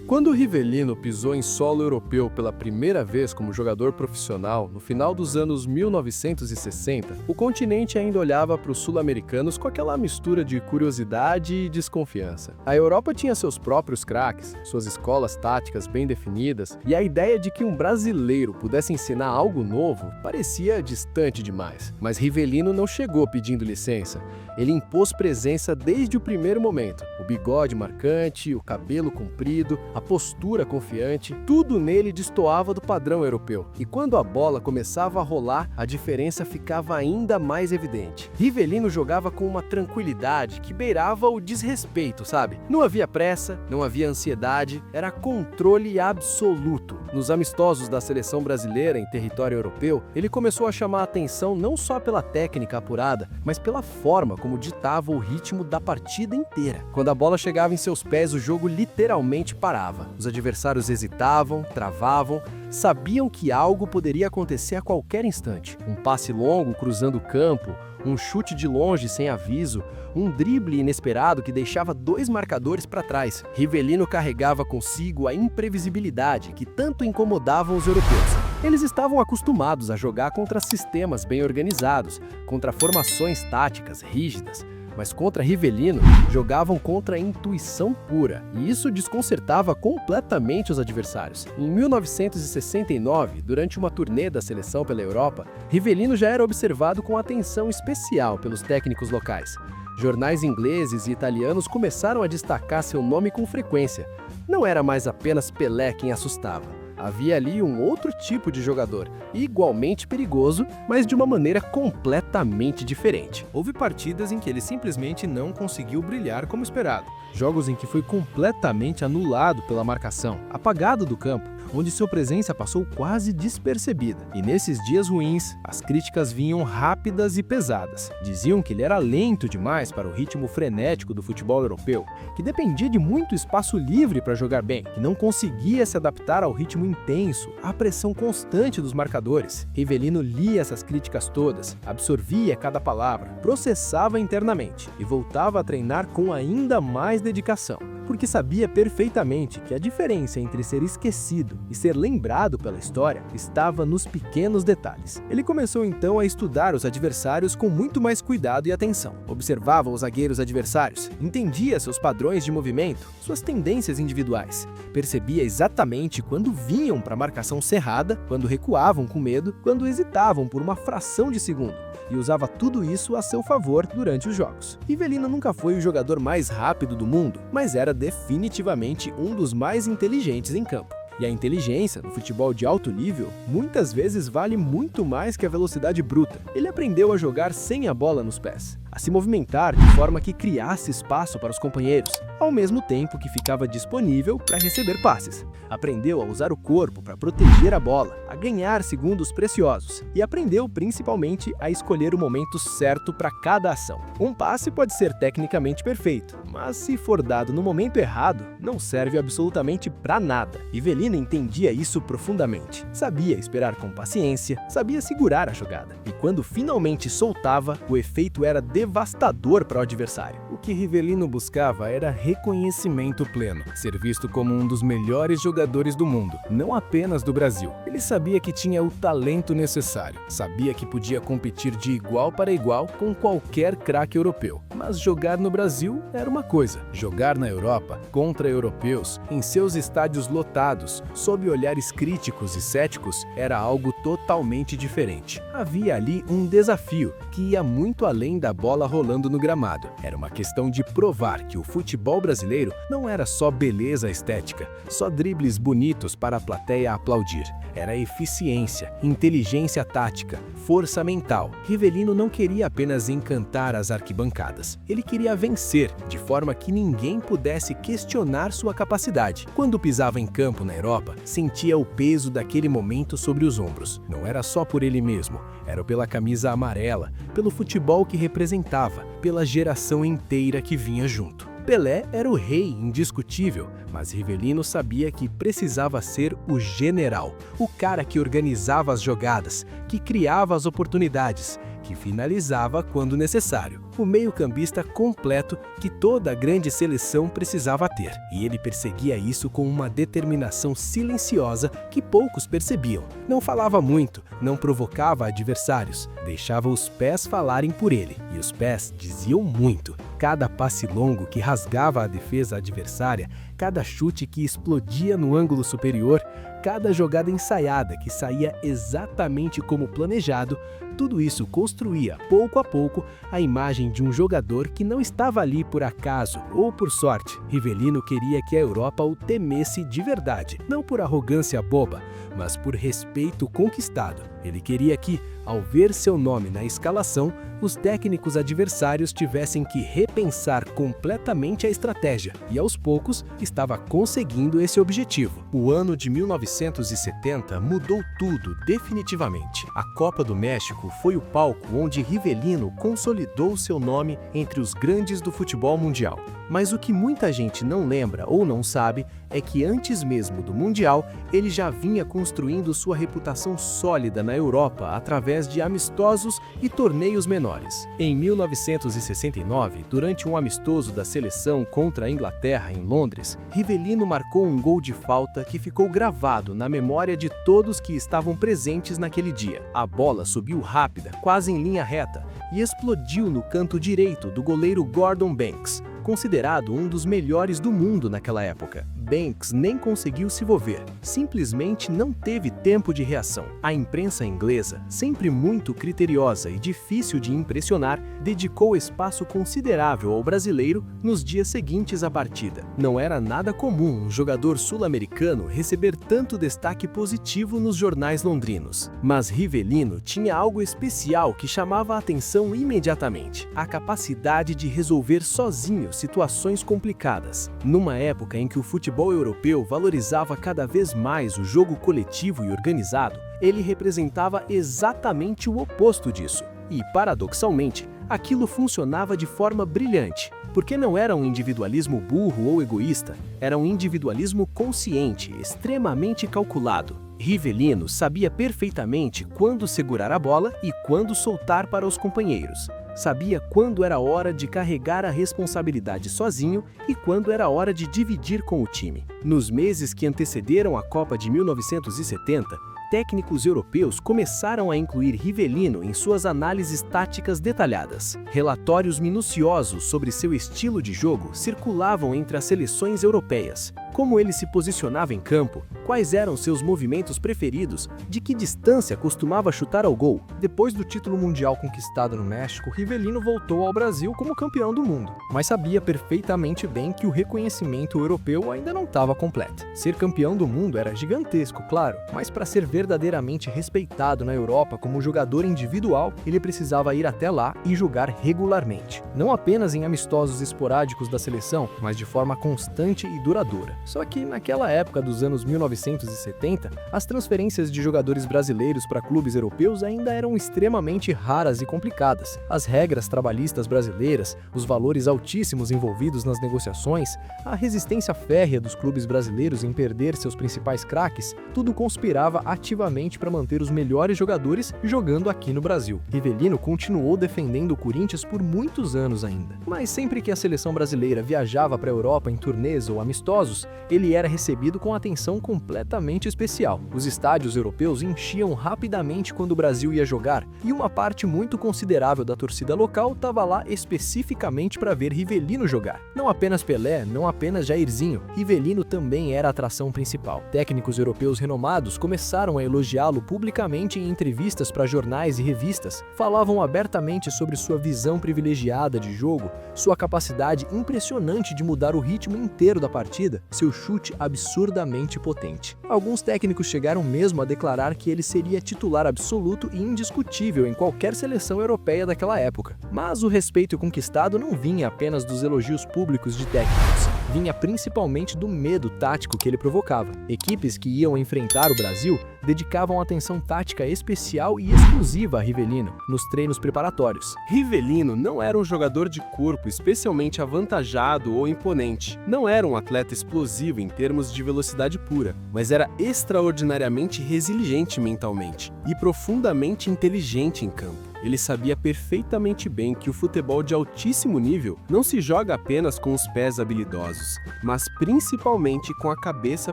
Quando Rivelino pisou em solo europeu pela primeira vez como jogador profissional, no final dos anos 1960, o continente ainda olhava para os sul-americanos com aquela mistura de curiosidade e desconfiança. A Europa tinha seus próprios craques, suas escolas táticas bem definidas, e a ideia de que um brasileiro pudesse ensinar algo novo parecia distante demais. Mas Rivelino não chegou pedindo licença. Ele impôs presença desde o primeiro momento. O bigode marcante, o cabelo comprido, a postura confiante, tudo nele destoava do padrão europeu. E quando a bola começava a rolar, a diferença ficava ainda mais evidente. Rivelino jogava com uma tranquilidade que beirava o desrespeito, sabe? Não havia pressa, não havia ansiedade, era controle absoluto. Nos amistosos da seleção brasileira em território europeu, ele começou a chamar a atenção não só pela técnica apurada, mas pela forma como ditava o ritmo da partida inteira. Quando a bola chegava em seus pés, o jogo literalmente parava. Os adversários hesitavam, travavam, sabiam que algo poderia acontecer a qualquer instante. Um passe longo cruzando o campo, um chute de longe sem aviso, um drible inesperado que deixava dois marcadores para trás. Rivelino carregava consigo a imprevisibilidade que tanto incomodavam os europeus. Eles estavam acostumados a jogar contra sistemas bem organizados, contra formações táticas rígidas, mas contra Rivelino jogavam contra a intuição pura, e isso desconcertava completamente os adversários. Em 1969, durante uma turnê da seleção pela Europa, Rivelino já era observado com atenção especial pelos técnicos locais. Jornais ingleses e italianos começaram a destacar seu nome com frequência. Não era mais apenas Pelé quem assustava. Havia ali um outro tipo de jogador, igualmente perigoso, mas de uma maneira completamente diferente. Houve partidas em que ele simplesmente não conseguiu brilhar como esperado. Jogos em que foi completamente anulado pela marcação, apagado do campo, onde sua presença passou quase despercebida. E nesses dias ruins, as críticas vinham rápidas e pesadas. Diziam que ele era lento demais para o ritmo frenético do futebol europeu, que dependia de muito espaço livre para jogar bem, que não conseguia se adaptar ao ritmo intenso, à pressão constante dos marcadores. Rivelino lia essas críticas todas, absorvia cada palavra, processava internamente e voltava a treinar com ainda mais dedicação, porque sabia perfeitamente que a diferença entre ser esquecido e ser lembrado pela história estava nos pequenos detalhes. Ele começou então a estudar os adversários com muito mais cuidado e atenção. Observava os zagueiros adversários, entendia seus padrões de movimento, suas tendências individuais, percebia exatamente quando vinham para a marcação cerrada, quando recuavam com medo, quando hesitavam por uma fração de segundo, e usava tudo isso a seu favor durante os jogos. Rivelino nunca foi o jogador mais rápido do mundo, mas era definitivamente um dos mais inteligentes em campo. E a inteligência, no futebol de alto nível, muitas vezes vale muito mais que a velocidade bruta. Ele aprendeu a jogar sem a bola nos pés, a se movimentar de forma que criasse espaço para os companheiros, ao mesmo tempo que ficava disponível para receber passes. Aprendeu a usar o corpo para proteger a bola, a ganhar segundos preciosos, e aprendeu principalmente a escolher o momento certo para cada ação. Um passe pode ser tecnicamente perfeito, mas se for dado no momento errado, não serve absolutamente para nada. Rivelino entendia isso profundamente. Sabia esperar com paciência, sabia segurar a jogada, e quando finalmente soltava, o efeito era devastador para o adversário. O que Rivelino buscava era reconhecimento pleno, ser visto como um dos melhores jogadores do mundo, não apenas do Brasil. Ele sabia que tinha o talento necessário, sabia que podia competir de igual para igual com qualquer craque europeu. Mas jogar no Brasil era uma coisa, jogar na Europa, contra europeus, em seus estádios lotados, sob olhares críticos e céticos, era algo totalmente diferente. Havia ali um desafio que ia muito além da bola rolando no gramado. Era uma questão de provar que o futebol brasileiro não era só beleza estética, só dribles bonitos para a plateia aplaudir. Era eficiência, inteligência tática, força mental. Rivelino não queria apenas encantar as arquibancadas. Ele queria vencer, de forma que ninguém pudesse questionar sua capacidade. Quando pisava em campo na Europa, sentia o peso daquele momento sobre os ombros. Não era só por ele mesmo, era pela camisa amarela, pelo futebol que representava, pela geração inteira que vinha junto. Pelé era o rei indiscutível, mas Rivelino sabia que precisava ser o general, o cara que organizava as jogadas, que criava as oportunidades, que finalizava quando necessário. o meio-campista completo que toda grande seleção precisava ter. E ele perseguia isso com uma determinação silenciosa que poucos percebiam. Não falava muito, não provocava adversários, deixava os pés falarem por ele. E os pés diziam muito. Cada passe longo que rasgava a defesa adversária, cada chute que explodia no ângulo superior, cada jogada ensaiada que saía exatamente como planejado, tudo isso construía, pouco a pouco, a imagem de um jogador que não estava ali por acaso ou por sorte. Rivelino queria que a Europa o temesse de verdade, não por arrogância boba, mas por respeito conquistado. Ele queria que, ao ver seu nome na escalação, os técnicos adversários tivessem que repensar completamente a estratégia, e aos poucos estava conseguindo esse objetivo. O ano de 1970 mudou tudo definitivamente. A Copa do México foi o palco onde Rivelino consolidou seu nome entre os grandes do futebol mundial. Mas o que muita gente não lembra ou não sabe é que antes mesmo do Mundial, ele já vinha construindo sua reputação sólida na Europa através de amistosos e torneios menores. Em 1969, durante um amistoso da seleção contra a Inglaterra em Londres, Rivelino marcou um gol de falta que ficou gravado na memória de todos que estavam presentes naquele dia. A bola subiu rápida, quase em linha reta, e explodiu no canto direito do goleiro Gordon Banks, considerado um dos melhores do mundo naquela época. Banks nem conseguiu se mover, simplesmente não teve tempo de reação. A imprensa inglesa, sempre muito criteriosa e difícil de impressionar, dedicou espaço considerável ao brasileiro nos dias seguintes à partida. Não era nada comum um jogador sul-americano receber tanto destaque positivo nos jornais londrinos. Mas Rivelino tinha algo especial que chamava a atenção imediatamente: a capacidade de resolver sozinho situações complicadas. Numa época em que o futebol europeu valorizava cada vez mais o jogo coletivo e organizado, ele representava exatamente o oposto disso. E, paradoxalmente, aquilo funcionava de forma brilhante, porque não era um individualismo burro ou egoísta, era um individualismo consciente, extremamente calculado. Rivelino sabia perfeitamente quando segurar a bola e quando soltar para os companheiros. Sabia quando era hora de carregar a responsabilidade sozinho e quando era hora de dividir com o time. Nos meses que antecederam a Copa de 1970, técnicos europeus começaram a incluir Rivelino em suas análises táticas detalhadas. Relatórios minuciosos sobre seu estilo de jogo circulavam entre as seleções europeias. Como ele se posicionava em campo, quais eram seus movimentos preferidos, de que distância costumava chutar ao gol. Depois do título mundial conquistado no México, Rivelino voltou ao Brasil como campeão do mundo, mas sabia perfeitamente bem que o reconhecimento europeu ainda não estava completo. Ser campeão do mundo era gigantesco, claro, mas para ser verdadeiramente respeitado na Europa como jogador individual, ele precisava ir até lá e jogar regularmente. Não apenas em amistosos esporádicos da seleção, mas de forma constante e duradoura. Só que naquela época dos anos 1970, as transferências de jogadores brasileiros para clubes europeus ainda eram extremamente raras e complicadas. As regras trabalhistas brasileiras, os valores altíssimos envolvidos nas negociações, a resistência férrea dos clubes brasileiros em perder seus principais craques, tudo conspirava ativamente para manter os melhores jogadores jogando aqui no Brasil. Rivelino continuou defendendo o Corinthians por muitos anos ainda. Mas sempre que a seleção brasileira viajava para a Europa em turnês ou amistosos, ele era recebido com atenção completamente especial. Os estádios europeus enchiam rapidamente quando o Brasil ia jogar, e uma parte muito considerável da torcida local estava lá especificamente para ver Rivelino jogar. Não apenas Pelé, não apenas Jairzinho, Rivelino também era a atração principal. Técnicos europeus renomados começaram a elogiá-lo publicamente em entrevistas para jornais e revistas. Falavam abertamente sobre sua visão privilegiada de jogo, sua capacidade impressionante de mudar o ritmo inteiro da partida, seu chute absurdamente potente. Alguns técnicos chegaram mesmo a declarar que ele seria titular absoluto e indiscutível em qualquer seleção europeia daquela época. Mas o respeito conquistado não vinha apenas dos elogios públicos de técnicos. Vinha principalmente do medo tático que ele provocava. Equipes que iam enfrentar o Brasil dedicavam atenção tática especial e exclusiva a Rivelino nos treinos preparatórios. Rivelino não era um jogador de corpo especialmente avantajado ou imponente. Não era um atleta explosivo em termos de velocidade pura, mas era extraordinariamente resiliente mentalmente e profundamente inteligente em campo. Ele sabia perfeitamente bem que o futebol de altíssimo nível não se joga apenas com os pés habilidosos, mas principalmente com a cabeça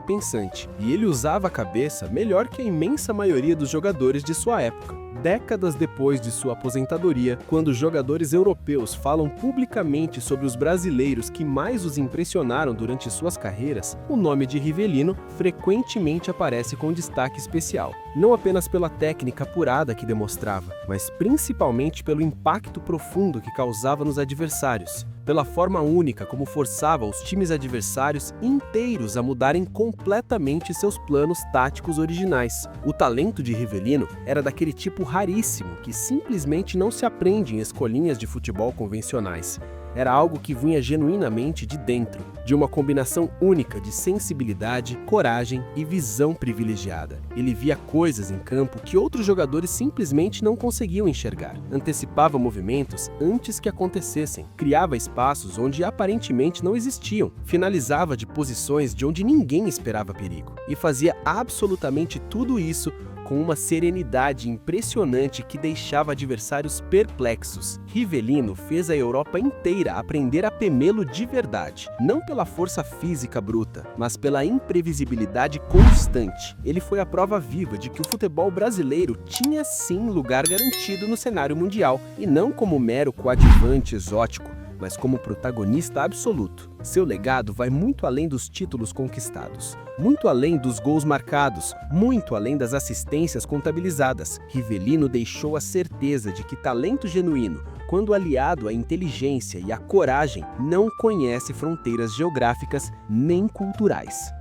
pensante. E ele usava a cabeça melhor que a imensa maioria dos jogadores de sua época. Décadas depois de sua aposentadoria, quando jogadores europeus falam publicamente sobre os brasileiros que mais os impressionaram durante suas carreiras, o nome de Rivelino frequentemente aparece com destaque especial. Não apenas pela técnica apurada que demonstrava, mas principalmente pelo impacto profundo que causava nos adversários, pela forma única como forçava os times adversários inteiros a mudarem completamente seus planos táticos originais. O talento de Rivelino era daquele tipo raríssimo que simplesmente não se aprende em escolinhas de futebol convencionais. Era algo que vinha genuinamente de dentro, de uma combinação única de sensibilidade, coragem e visão privilegiada. Ele via coisas em campo que outros jogadores simplesmente não conseguiam enxergar. Antecipava movimentos antes que acontecessem, criava espaços onde aparentemente não existiam, finalizava de posições de onde ninguém esperava perigo. E fazia absolutamente tudo isso com uma serenidade impressionante que deixava adversários perplexos. Rivelino fez a Europa inteira aprender a temê-lo de verdade, não pela força física bruta, mas pela imprevisibilidade constante. Ele foi a prova viva de que o futebol brasileiro tinha sim lugar garantido no cenário mundial, e não como mero coadjuvante exótico, mas como protagonista absoluto. Seu legado vai muito além dos títulos conquistados, muito além dos gols marcados, muito além das assistências contabilizadas. Rivelino deixou a certeza de que talento genuíno, quando aliado à inteligência e à coragem, não conhece fronteiras geográficas nem culturais.